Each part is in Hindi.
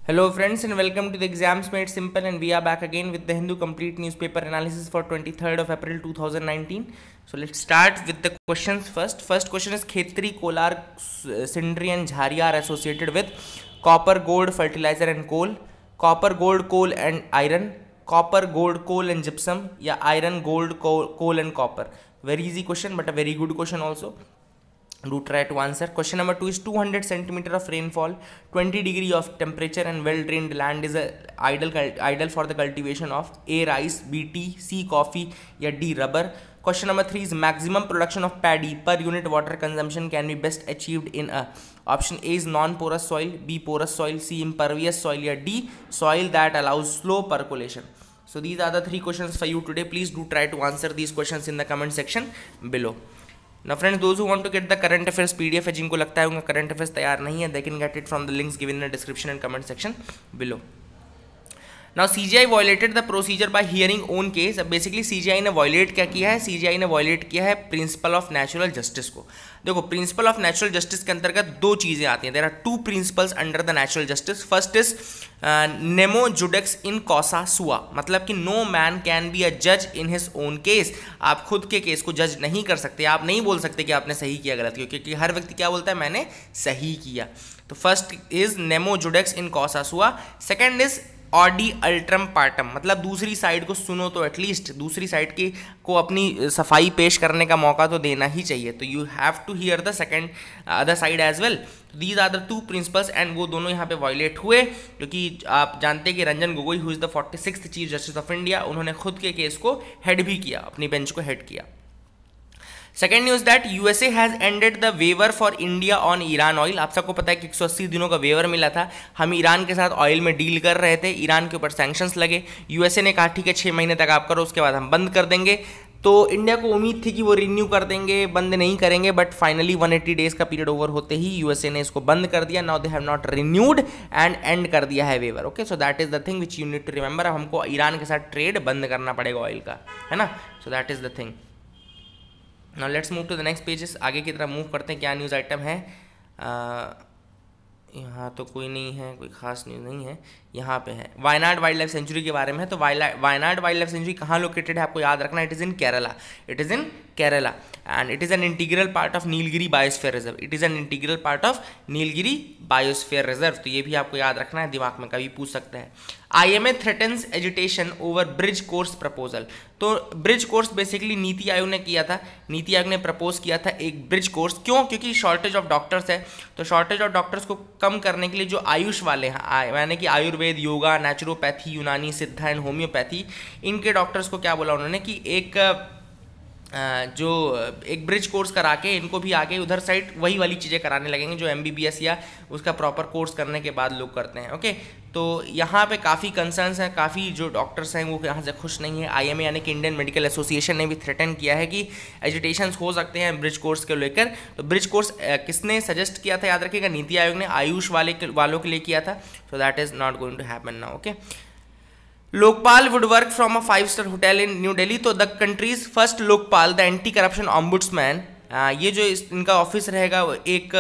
Hello friends and welcome to the Exams Made Simple, and we are back again with the Hindu Complete Newspaper Analysis for 23rd of April 2019. So let's start with the questions first. First question is Khetri, Kolar, Sindri and Jharia are associated with copper, gold, fertilizer and coal, copper, gold, coal and iron, copper, gold, coal and gypsum, या iron, gold, coal and copper. Very easy question but a very good question also. Do try to answer. Question number 2 is 200 centimeter of rainfall, 20 degree of temperature and well drained land is ideal for the cultivation of A, rice, B, tea, C, coffee या D, rubber. Question number 3 is maximum production of paddy per unit water consumption can be best achieved in a. Option A is non-porous soil, B, porous soil, C, impervious soil या D, soil that allows slow percolation. So these are the 3 questions for you today. Please do try to answer these questions in the comment section below. Now friends, those who want to get the current affairs PDF है, जिनको लगता है उनका current affairs तैयार नहीं है, they can get it from the links given in the description and comment section below. Now CGI violated the procedure by hearing own case. अब बेसिकली CGI ने वायलेट क्या किया है? CGI ने वायलेट किया है प्रिंसिपल ऑफ नेचुरल जस्टिस को. देखो, प्रिंसिपल ऑफ नेचुरल जस्टिस के अंतर्गत दो चीज़ें आती हैं. There are two principles under the natural justice. First is nemo judex in causa sua, मतलब कि no man can be a जज इन हिज ओन केस. आप खुद के केस को जज नहीं कर सकते. आप नहीं बोल सकते कि आपने सही किया गलत किया, क्योंकि हर व्यक्ति क्या बोलता है? मैंने सही किया. तो first is nemo judex in causa sua. Second is audi alteram partem, मतलब दूसरी साइड को सुनो तो एटलीस्ट दूसरी साइड की को अपनी सफाई पेश करने का मौका तो देना ही चाहिए. तो you have to hear the second other side as well. These are the two principles and वो दोनों यहाँ पे वायलेट हुए, क्योंकि आप जानते हैं कि Ranjan Gogoi who is the 46th chief justice of India, उन्होंने खुद के केस को हेड भी किया, अपनी बेंच को हेड किया. Second news that USA has ended the waiver for India on Iran oil. आप सबको पता है कि 180 दिनों का वेवर मिला था. हम ईरान के साथ ऑयल में डील कर रहे थे, ईरान के ऊपर सैंक्शंस लगे. यूएसए ने कहा ठीक है 6 महीने तक आप करो, उसके बाद हम बंद कर देंगे. तो इंडिया को उम्मीद थी कि वो रिन्यू कर देंगे, बंद नहीं करेंगे, बट फाइनली 180 डेज का पीरियड ओवर होते ही यूएसए ने इसको बंद कर दिया. Now they have not renewed and end कर दिया है waiver. Okay, so that is the thing which you need to remember. अब हमको ईरान के साथ ट्रेड बंद करना पड़ेगा ऑयल का, है ना. So that is the thing. Now let's move to the next pages. आगे की तरफ मूव करते हैं. क्या न्यूज़ आइटम है? यहाँ तो कोई नहीं है, कोई खास न्यूज़ नहीं है. यहाँ पे है वायनाड वाइल्ड लाइफ सेंचुरी के बारे में है. तो वायनाड वाइल्ड लाइफ सेंचुरी कहाँ लोकेटेड है आपको याद रखना. It is in Kerala. It is in Kerala and it is an integral part of Nilgiri biosphere reserve. It is an integral part of Nilgiri biosphere reserve. तो ये भी आपको याद रखना है, दिमाग में कभी पूछ सकते हैं. IMA threatens agitation over bridge course proposal. तो bridge course basically NITI Aayog ने किया था. नीति आयोग ने प्रपोज किया था एक ब्रिज कोर्स. क्यों? क्योंकि शॉर्टेज ऑफ डॉक्टर्स है. तो शॉर्टेज ऑफ डॉक्टर्स को कम करने के लिए जो आयुष वाले हैं, यानी कि आयुर्वेद, योगा, नेचुरोपैथी, यूनानी, सिद्धा एंड होम्योपैथी, इनके डॉक्टर्स को क्या बोला उन्होंने कि एक ब्रिज कोर्स करा के इनको भी आगे उधर साइड वही वाली चीज़ें कराने लगेंगे जो MBBS या उसका प्रॉपर कोर्स करने के बाद लोग करते हैं. ओके, तो यहाँ पे काफ़ी कंसर्न्स हैं, काफ़ी जो डॉक्टर्स हैं वो यहाँ से खुश नहीं है. IMA यानी कि इंडियन मेडिकल एसोसिएशन ने भी थ्रेटन किया है कि एजिटेशंस हो सकते हैं ब्रिज कोर्स को लेकर. तो ब्रिज कोर्स किसने सजेस्ट किया था याद रखिएगा, नीति आयोग ने आयुष वालों के लिए किया था. So that is not going to happen now. Okay, Lokpal would work from a 5-star hotel in New Delhi. तो the country's first Lokpal, the anti corruption ombudsman, ये जो इनका ऑफिस रहेगा एक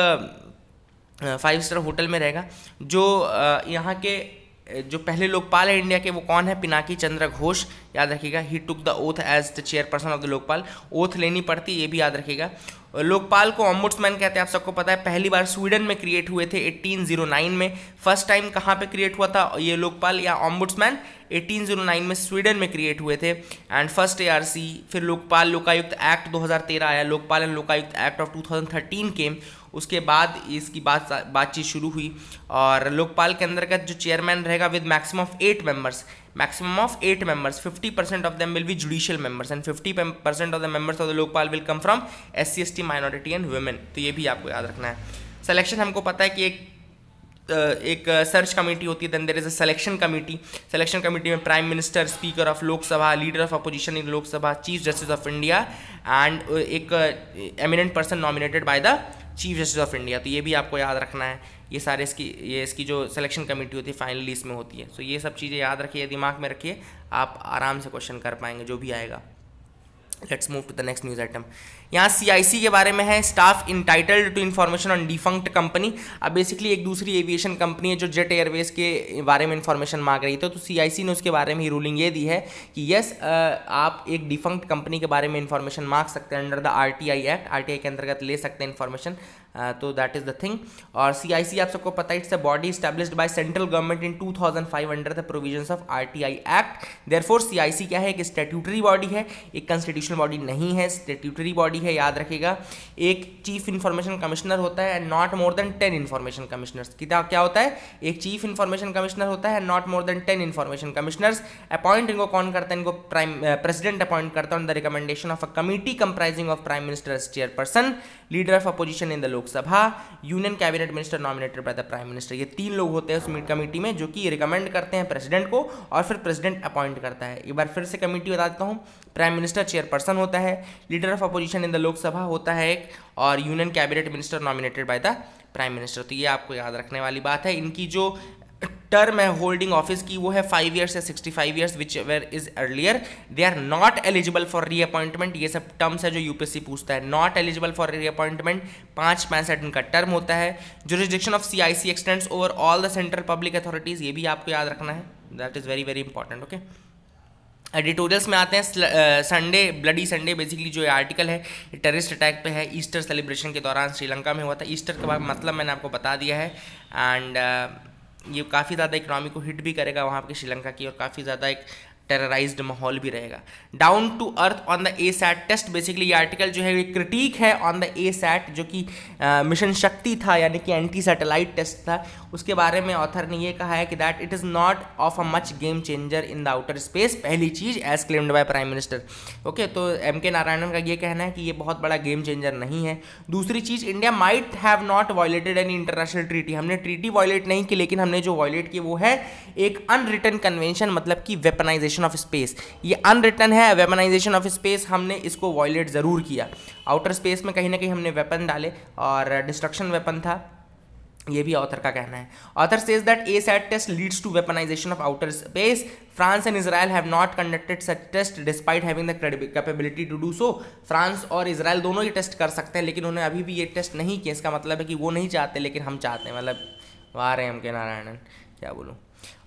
5-star होटल में रहेगा. जो यहाँ के जो पहले लोकपाल है इंडिया के, वो कौन है? पिनाकी चंद्र घोष. याद रखिएगा, he took the oath as the chairperson of the Lokpal. Oath लेनी पड़ती, ये भी याद रखिएगा. लोकपाल को ऑम्बुड्समैन कहते हैं, आप सबको पता है. पहली बार स्वीडन में क्रिएट हुए थे 1809 में. फर्स्ट टाइम कहाँ पे क्रिएट हुआ था ये लोकपाल या ऑम्बुड्समैन? 1809 में स्वीडन में क्रिएट हुए थे. एंड फर्स्ट ARC, फिर लोकपाल लोकायुक्त एक्ट 2013 आया. Lokpal and Lokayukta act of 2013 केम. उसके बाद इसकी बातचीत शुरू हुई. और लोकपाल के अंतर्गत जो चेयरमैन रहेगा with maximum of 8 members, 50% of them will be judicial members and 50% of the members of the Lokpal will come from SC/ST minority and women. तो ये भी आपको याद रखना है. सिलेक्शन हमको पता है कि एक सर्च कमेटी होती है, then there is a selection committee. Selection committee में prime minister, speaker of Lok Sabha, leader of opposition in Lok Sabha, chief justice of India and एक eminent person nominated by the chief justice of India. तो ये भी आपको याद रखना है. ये सारे इसकी जो सिलेक्शन कमेटी होती है फाइनली इसमें होती है. सो ये सब चीज़ें याद रखिए, दिमाग में रखिए, आप आराम से क्वेश्चन कर पाएंगे जो भी आएगा. Let's move to the next news item. यहाँ CIC के बारे में है, staff entitled to information on defunct company. अब बेसिकली एक दूसरी एविएशन कंपनी है जो जेट एयरवेज के बारे में इन्फॉर्मेशन मांग रही थी, तो CIC ने उसके बारे में ही रूलिंग ये दी है कि यस आप एक डिफंक्ट कंपनी के बारे में इन्फॉर्मेशन मांग सकते हैं under the RTI act, RTI के अंतर्गत ले सकते हैं इन्फॉर्मेशन, तो दैट इज द थिंग। और CIC आप सबको पता है it's a body established by central government in 2005 under the provisions of RTI act. Therefore CIC क्या है, एक स्टैट्यूटरी बॉडी है, एक कॉन्स्टिट्यूशनल बॉडी नहीं है, स्टैट्यूटरी बॉडी है, याद रखिएगा। एक चीफ इन्फॉर्मेशन कमिश्नर होता है and not more than 10 information commissioners. क्या होता है, एक चीफ इन्फॉर्मेशन कमिश्नर होता है, not more than 10 information commissioners. Appoint इनको कौन करता है, इनको प्रेसिडेंट अपॉइंट करता है on the recommendation of a committee comprising of prime minister as chairperson, leader of opposition in the Lok Sabha, union cabinet minister nominated by the prime minister. ये 3 लोग होते हैं उस कमेटी में जो कि रिकमेंड करते हैं प्रेसिडेंट को और फिर प्रेसिडेंट अपॉइंट करता है। एक बार फिर से कमेटी बता देता हूँ, प्राइम मिनिस्टर चेयरपर्सन होता है, leader of opposition in the Lok Sabha होता है एक, और union cabinet minister nominated by the prime minister. तो ये आपको याद रखने वाली बात है। इनकी जो टर्म है होल्डिंग ऑफिस की वो है 5 ईयर्स या 65 years which ever is earlier. They are not eligible for reappointment. ये सब टर्म्स है जो UPSC पूछता है। नॉट एलिजिबल फॉर रीअपॉइंटमेंट, 5-65 इनका टर्म होता है। Jurisdiction of CIC x tends over all the central public authorities, ये भी आपको याद रखना है, that is very very important. Okay, editorials में आते हैं। संडे, ब्लडी संडे बेसिकली जो आर्टिकल है ये टेररिस्ट अटैक पे है, ईस्टर सेलिब्रेशन के दौरान श्रीलंका में हुआ था। ईस्टर का मतलब मैंने आपको बता दिया है एंड ये काफ़ी ज़्यादा इकोनॉमी को हिट भी करेगा वहाँ पे श्रीलंका की, और काफ़ी ज़्यादा एक टेरराइज्ड माहौल भी रहेगा। Down to earth on the ASAT test, basically ये आर्टिकल जो है ये क्रिटिक है ऑन द ASAT जो कि मिशन शक्ति था, यानी कि एंटी सैटेलाइट टेस्ट था। उसके बारे में ऑथर ने ये कहा है कि that it is not of a much game changer in the outer space, पहली चीज़ as claimed by prime minister. Okay, तो MK नारायणन का ये कहना है कि ये बहुत बड़ा गेम चेंजर नहीं है। दूसरी चीज़, India might have not violated any international treaty, हमने ट्रीटी वायलेट नहीं की, लेकिन हमने जो वायलेट की वो है एक अनरिटन कन्वेंशन, मतलब कि वेपनाइजेशन ऑफ स्पेस। ये अनरिटन है, वेपनाइजेशन ऑफ स्पेस, हमने इसको वायलेट जरूर किया। आउटर स्पेस में कहीं ना कहीं हमने वेपन डाले और डिस्ट्रक्शन वेपन था, ये भी ऑथर का कहना है। Author says that ASAT test leads to weaponisation of outer space. France and Israel have not conducted such test despite having the capability to do so. France और इजराइल दोनों ये टेस्ट कर सकते हैं, लेकिन उन्होंने अभी भी ये टेस्ट नहीं किया। इसका मतलब है कि वो नहीं चाहते, लेकिन हम चाहते हैं, मतलब वाह रहे MK नारायणन, क्या बोलूँ।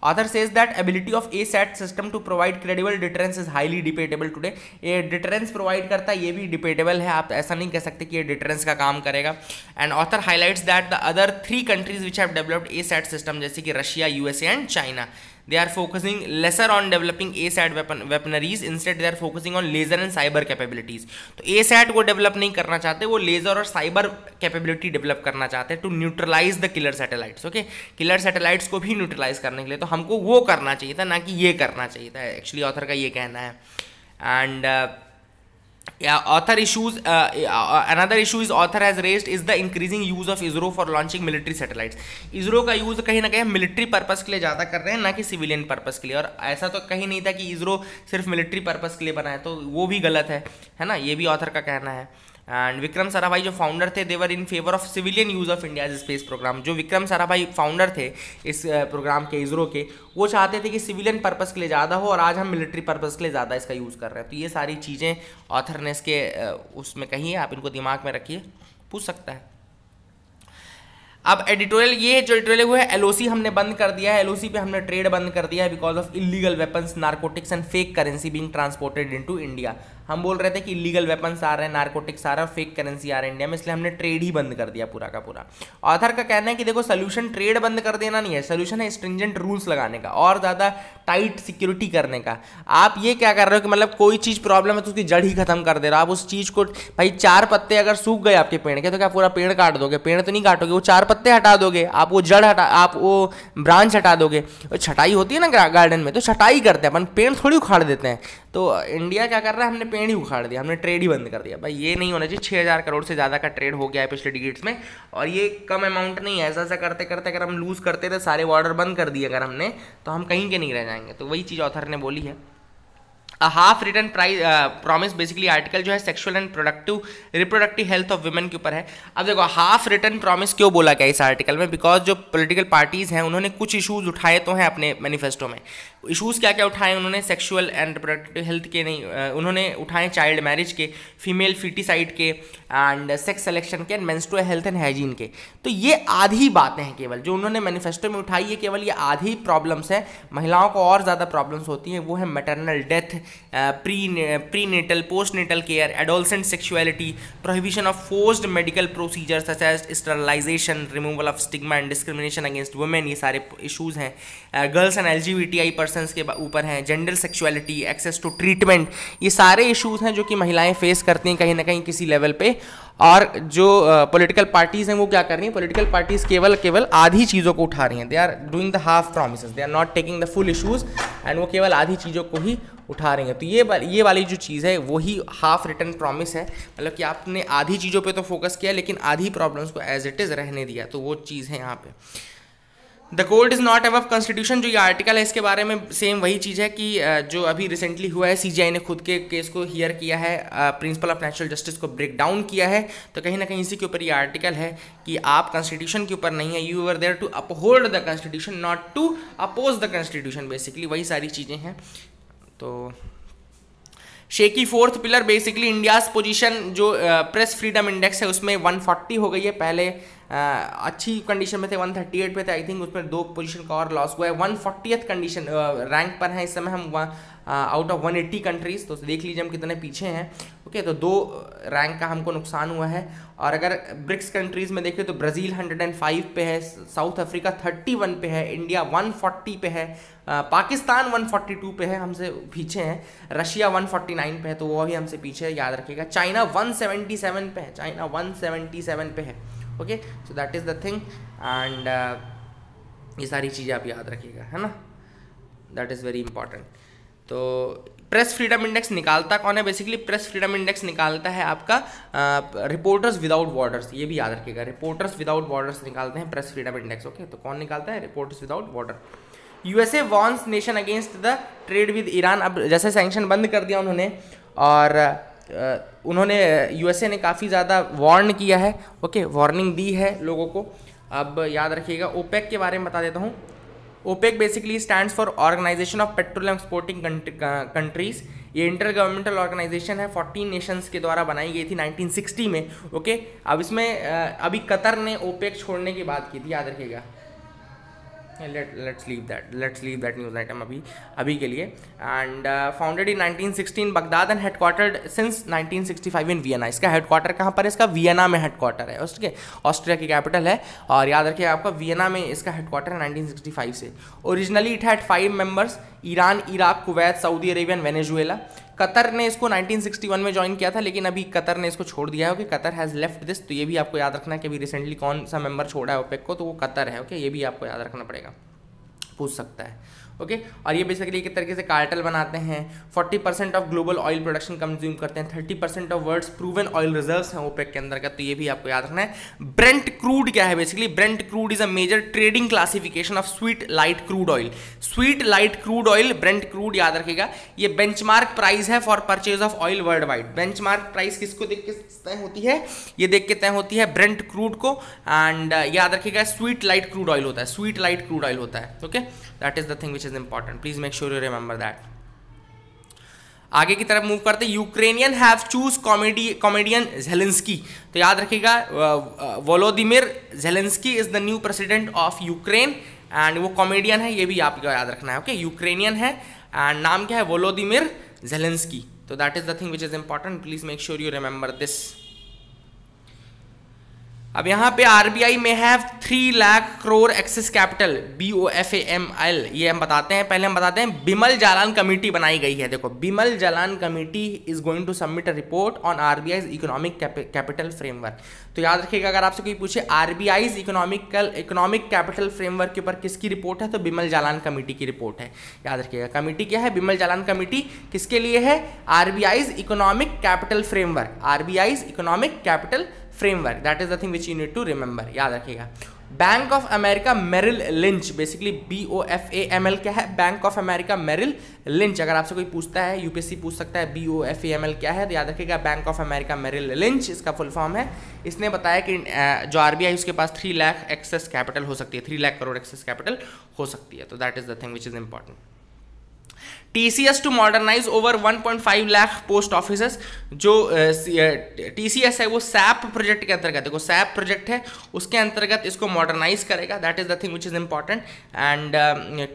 Author says that ability of ASAT system to provide credible deterrence is highly debatable today. ये deterrence provide करता है, ये भी debatable है, आप ऐसा नहीं कह सकते कि ये deterrence का काम करेगा। And author highlights that the other 3 countries which have developed ASAT system जैसे कि Russia, USA and China, they are focusing lesser on developing ASAT weaponaries, instead they are focusing on laser and cyber capabilities। तो ASAT को डेवलप नहीं करना चाहते, वो लेजर और साइबर कैपेबिलिटी डेवलप करना चाहते हैं to neutralise the killer satellites. Okay, killer satellites को भी न्यूट्रलाइज करने के लिए तो हमको वो करना चाहिए था, ना कि ये करना चाहिए था। एक्चुअली ऑथर का ये कहना है। And author issues another issue is author has raised is the increasing use of ISRO for launching military satellites। ISRO का यूज़ कहीं ना कहीं मिलिट्री पर्पस के लिए ज़्यादा कर रहे हैं, ना कि सिविलियन पर्पस के लिए। और ऐसा तो कहीं नहीं था कि ISRO सिर्फ मिलिट्री पर्पस के लिए बना है, तो वो भी गलत है ना, ये भी ऑथर का कहना है। एंड विक्रम साराभाई जो फाउंडर थे, they were in favour of civilian use of India's space programme. जो विक्रम साराभाई फाउंडर थे इस प्रोग्राम के, ISRO के, वो चाहते थे कि सिविलियन पर्पस के लिए ज़्यादा हो, और आज हम मिलिट्री पर्पस के लिए ज़्यादा इसका यूज़ कर रहे हैं। तो ये सारी चीज़ें ऑथर ने इसके उसमें कही है, आप इनको दिमाग में रखिए, पूछ सकता है। अब एडिटोरियल, ये जो एडिटोरियल है वो है LOC हमने बंद कर दिया है, LOC पे हमने ट्रेड बंद कर दिया है because of illegal weapons, narcotics and fake currency being transported into India. हम बोल रहे थे कि इलीगल वेपन्स आ रहे हैं, नारकोटिक्स आ रहा है, फेक करेंसी आ रहा है इंडिया में, इसलिए हमने ट्रेड ही बंद कर दिया पूरा का पूरा। ऑथर का कहना है कि देखो सोल्यूशन ट्रेड बंद कर देना नहीं है, सोल्यूशन है स्ट्रिंजेंट रूल्स लगाने का और ज़्यादा टाइट सिक्योरिटी करने का। आप ये क्या कर रहे हो कि मतलब कोई चीज़ प्रॉब्लम है तो उसकी जड़ ही खत्म कर दे रहे हो आप उस चीज़ को। भाई 4 पत्ते अगर सूख गए आपके पेड़ के तो क्या पूरा पेड़ काट दोगे? पेड़ तो नहीं काटोगे, वो 4 पत्ते हटा दोगे, आप वो जड़ हटा, आप वो ब्रांच हटा दोगे। छटाई होती है ना गार्डन में, तो छटाई करते हैं अपन, पेड़ थोड़ी उखाड़ देते हैं। तो इंडिया क्या कर रहा है, हमने पेड़ ही उखाड़ दिया, हमने ट्रेड ही बंद कर दिया। भाई ये नहीं होना चाहिए। 6000 करोड़ से ज़्यादा का ट्रेड हो गया है पिछले डिकेड्स में, और ये कम अमाउंट नहीं है। ऐसा ऐसा करते करते अगर हम लूज़ करते रहे, सारे बॉर्डर बंद कर दिए अगर हमने, तो हम कहीं के नहीं रह जाएंगे। तो वही चीज़ ऑथर ने बोली है। A half written promise basically article जो है sexual and reproductive health of women के ऊपर है। अब देखो हाफ रिटन प्रॉमिस क्यों बोला गया इस आर्टिकल में, बिकॉज जो पॉलिटिकल पार्टीज हैं उन्होंने कुछ इश्यूज उठाए तो हैं अपने मैनिफेस्टो में, इशूज़ क्या क्या उठाए उन्होंने, सेक्सुअल एंड रिप्रोडक्टिव हेल्थ के नहीं, उन्होंने उठाए चाइल्ड मैरिज के, फीमेल फीटिसाइड के, एंड सेक्स सिलेक्शन के, and menstrual health and hygiene के। तो ये आधी बातें हैं केवल जो उन्होंने मैनिफेस्टो में उठाई है, केवल ये आधी प्रॉब्लम्स हैं। महिलाओं को और ज़्यादा प्रॉब्लम्स होती हैं, वो है maternal death, prenatal postnatal care, adolescent sexuality, prohibition of forced medical procedure such as sterilisation, removal of stigma and discrimination against women, ये सारे इशूज़ हैं। गर्ल्स एंड LGBTI पर्सनस के ऊपर हैं, gender sexuality, access to treatment, ये सारे इशूज़ हैं जो कि महिलाएं फेस करती हैं कहीं ना कहीं किसी लेवल पे। और जो पॉलिटिकल पार्टीज़ हैं वो क्या कर रही हैं, पॉलिटिकल पार्टीज़ केवल आधी चीज़ों को उठा रही हैं। They are doing the half promises, they are not taking the full issues, and वो केवल आधी चीज़ों को ही उठा रही हैं। तो ये वाली जो चीज़ है वही हाफ रिटर्न प्रॉमिस है, मतलब कि आपने आधी चीज़ों पे तो फोकस किया लेकिन आधी प्रॉब्लम्स को एज इट इज़ रहने दिया, तो वो चीज़ है यहाँ पे। The court is not above constitution, जो ये आर्टिकल है इसके बारे में सेम वही चीज़ है कि जो अभी रिसेंटली हुआ है, CGI ने खुद के केस को हियर किया है, प्रिंसिपल ऑफ नेचुरल जस्टिस को ब्रेक डाउन किया है। तो कहीं ना कहीं इसी के ऊपर ये आर्टिकल है कि आप कॉन्स्टिट्यूशन के ऊपर नहीं है, you are there to uphold the constitution not to oppose the constitution, basically वही सारी चीज़ें हैं। तो shaky fourth pillar, basically India's position जो प्रेस फ्रीडम इंडेक्स है उसमें 140 हो गई है, पहले अच्छी कंडीशन में थे, 138 पे थे, आई थिंक उसमें 2 पोजीशन का और लॉस हुआ है। 140th कंडीशन रैंक पर है इस समय हम, आउट ऑफ 180 कंट्रीज़, तो देख लीजिए हम कितने पीछे हैं। ओके, तो 2 रैंक का हमको नुकसान हुआ है। और अगर ब्रिक्स कंट्रीज़ में देखें तो ब्राज़ील 105 पे है, साउथ अफ्रीका 31 पे है, इंडिया 140 पे है, पाकिस्तान 142 पे है, हमसे पीछे हैं, रशिया 149 पे है, तो वो भी हमसे पीछे है, याद रखिएगा। चाइना 177 पे है, चाइना 177 पे है। Okay, so that is the thing, and ये सारी चीज़ें आप याद रखिएगा, है ना, दैट इज़ वेरी इंपॉर्टेंट। तो प्रेस फ्रीडम इंडेक्स निकालता कौन है, बेसिकली प्रेस फ्रीडम इंडेक्स निकालता है आपका रिपोर्टर्स विदाउट बॉर्डर्स, ये भी याद रखिएगा, रिपोर्टर्स विदाउट बॉर्डर्स निकालते हैं प्रेस फ्रीडम इंडेक्स। ओके, तो कौन निकालता है, reporters without border. USA warns nation against the trade with Iran, अब जैसे सैंक्शन बंद कर दिया उन्होंने, और उन्होंने USA ने काफ़ी ज़्यादा वार्न किया है, ओके, वार्निंग दी है लोगों को। अब याद रखिएगा, ओपेक के बारे में बता देता हूँ। OPEC basically stands for organisation of petroleum exporting countries, ये इंटर गवर्नमेंटल ऑर्गेनाइजेशन है, 14 नेशंस के द्वारा बनाई गई थी 1960 में। ओके, अब इसमें अभी कतर ने ओपेक छोड़ने की बात की थी, याद रखिएगा। Let's leave that news item अभी के लिए। And founded in 1916 Baghdad and headquartered since 1965 in Vienna. इसका हेडक्वार्टर कहाँ पर है, इसका वियना में हेडक्वार्टर है, उसके ऑस्ट्रिया की कैपिटल है, और याद रखिए आपका वियना में इसका हेडक्वार्टर है 1965 से। Originally it had 5 members, Iran, Iraq, Kuwait, Saudi Arabia, Venezuela. Qatar ने इसको 1961 में ज्वाइन किया था, लेकिन अभी कतर ने इसको छोड़ दिया है। Okay, Qatar has left this, तो ये भी आपको याद रखना है कि अभी रिसेंटली कौन सा मेंबर छोड़ा है ओपेक को, तो वो कतर है। ओके, ये भी आपको याद रखना पड़ेगा, पूछ सकता है। ओके, और ये बेसिकली एक तरीके से कार्टेल बनाते हैं। 40% of global oil production consume करते हैं, 30% of world's proven oil reserves हैं ओपेक के अंदर का, तो ये भी आपको याद रखना है। ब्रेंट क्रूड क्या है, basically Brent crude is a major trading classification of sweet light crude oil. Sweet light crude oil, Brent crude याद रखिएगा, ये बेंचमार्क प्राइस है for purchase of oil worldwide. Benchmark price किसको देख के तय होती है, ये देख के तय होती है ब्रेंट क्रूड को, एंड याद रखिएगा स्वीट लाइट क्रूड ऑयल होता है, स्वीट लाइट क्रूड ऑयल होता है। Okay, that is the thing which is important, please make sure you remember that. आगे की तरफ मूव करते, Ukrainian have choose comedian Zelensky, तो याद रखिएगा Volodymyr Zelensky is the new president of Ukraine, and वो कॉमेडियन है, ये भी आपको याद रखना है। ओके, यूक्रेनियन है एंड नाम क्या है, वोलोदिमिर ज़ेलेंस्की, तो that is the thing which is important, please make sure you remember this. अब यहाँ पे RBI में have 3 lakh crore excess capital, BOFAML, ये हम बताते हैं। पहले हम बताते हैं बिमल जालान कमेटी बनाई गई है। देखो, Bimal Jalan committee is going to submit a report on RBI's economic capital framework. तो याद रखिएगा, अगर आपसे कोई पूछे RBI's इकोनॉमिक कैपिटल फ्रेमवर्क के ऊपर किसकी रिपोर्ट है, तो बिमल जालान कमेटी की रिपोर्ट है। याद रखिएगा, कमेटी क्या है, बिमल जालान कमेटी, किसके लिए है, RBI's economic capital framework, RBI's economic capital framework, that is the thing which you need to remember, याद रखिएगा। Bank of America Merrill Lynch, basically BOFAML क्या है, bank of America Merrill Lynch. अगर आपसे कोई पूछता है, यूपीएससी पूछ सकता है BOFAML क्या है, तो याद रखिएगा bank of America Merrill Lynch इसका फुल फॉर्म है। इसने बताया कि जो RBI उसके पास 3 लाख एक्सेस कैपिटल हो सकती है, 3 लाख करोड़ एक्सेस कैपिटल हो सकती है, तो that is the thing which is important. TCS to modernise over 1.5 lakh post offices. जो TCS है वो सैप प्रोजेक्ट के अंतर्गत, देखो सैप प्रोजेक्ट है उसके अंतर्गत इसको मॉडर्नाइज करेगा, that is the thing which is important. And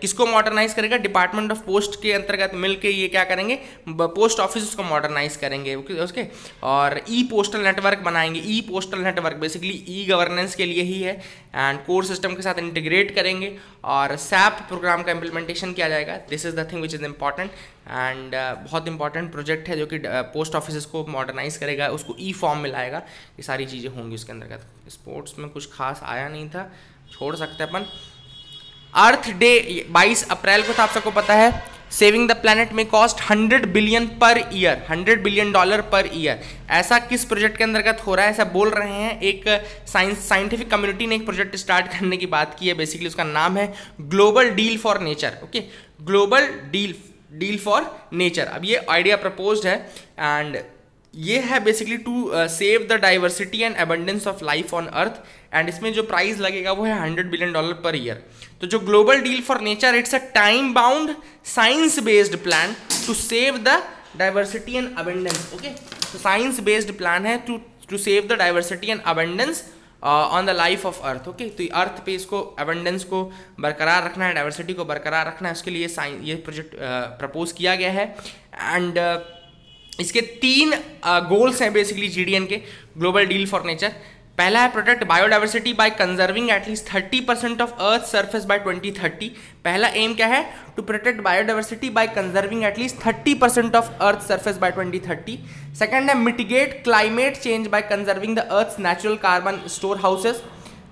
किसको मॉडर्नाइज करेगा? डिपार्टमेंट ऑफ पोस्ट के अंतर्गत मिलके ये क्या करेंगे, पोस्ट ऑफिस उसको मॉडर्नाइज करेंगे उसके, और ई पोस्टल नेटवर्क बनाएंगे। E postal network basically e governance के लिए ही है, एंड कोर सिस्टम के साथ इंटीग्रेट करेंगे और सैप प्रोग्राम का इंप्लीमेंटेशन किया जाएगा। This is the thing which is important and बहुत इंपॉर्टेंट प्रोजेक्ट है जो कि पोस्ट ऑफिस को मॉडर्नाइज करेगा, उसको ई फॉर्म में लाएगा, ये सारी चीज़ें होंगी उसके अंतर्गत। स्पोर्ट्स में कुछ खास आया नहीं था, छोड़ सकते अपन। अर्थ डे 22 अप्रैल को था, आप सबको पता है। सेविंग द प्लैनेट में cost 100 billion per year, $100 billion per year. ऐसा किस प्रोजेक्ट के अंतर्गत हो रहा है, ऐसा बोल रहे हैं। एक साइंटिफिक कम्युनिटी ने एक प्रोजेक्ट स्टार्ट करने की बात की है, बेसिकली उसका नाम है global deal for nature. Okay, global deal for nature. अब ये आइडिया प्रपोज्ड है एंड ये है basically to save the diversity and abundance of life on earth, and इसमें जो प्राइस लगेगा वो है $100 बिलियन पर ईयर। तो जो global deal for nature, it's a time bound science based plan to save the diversity and abundance. Okay, तो साइंस बेस्ड प्लान है to save the diversity and abundance on the life of earth. Okay, तो अर्थ पे इसको अबंडेंस को बरकरार रखना है, डाइवर्सिटी को बरकरार रखना है, उसके लिए ये प्रोजेक्ट प्रपोज किया गया है। एंड इसके 3 गोल्स हैं बेसिकली GDN के, ग्लोबल डील फॉर नेचर। पहला है protect biodiversity by conserving at least 30% of earth surface by 2030। पहला एम क्या है? To protect biodiversity by conserving at least 30% of earth surface by 2030। Second है mitigate climate change by conserving the earth natural carbon store houses.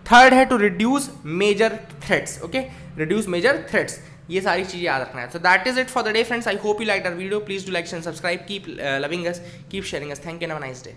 Third है to reduce major threats. Okay, reduce major threats, ये सारी चीजें याद रखना है। सो that is it for the day friends. I hope you like our video. Please do like and subscribe, keep loving us, keep sharing us. Thank you, have a nice day.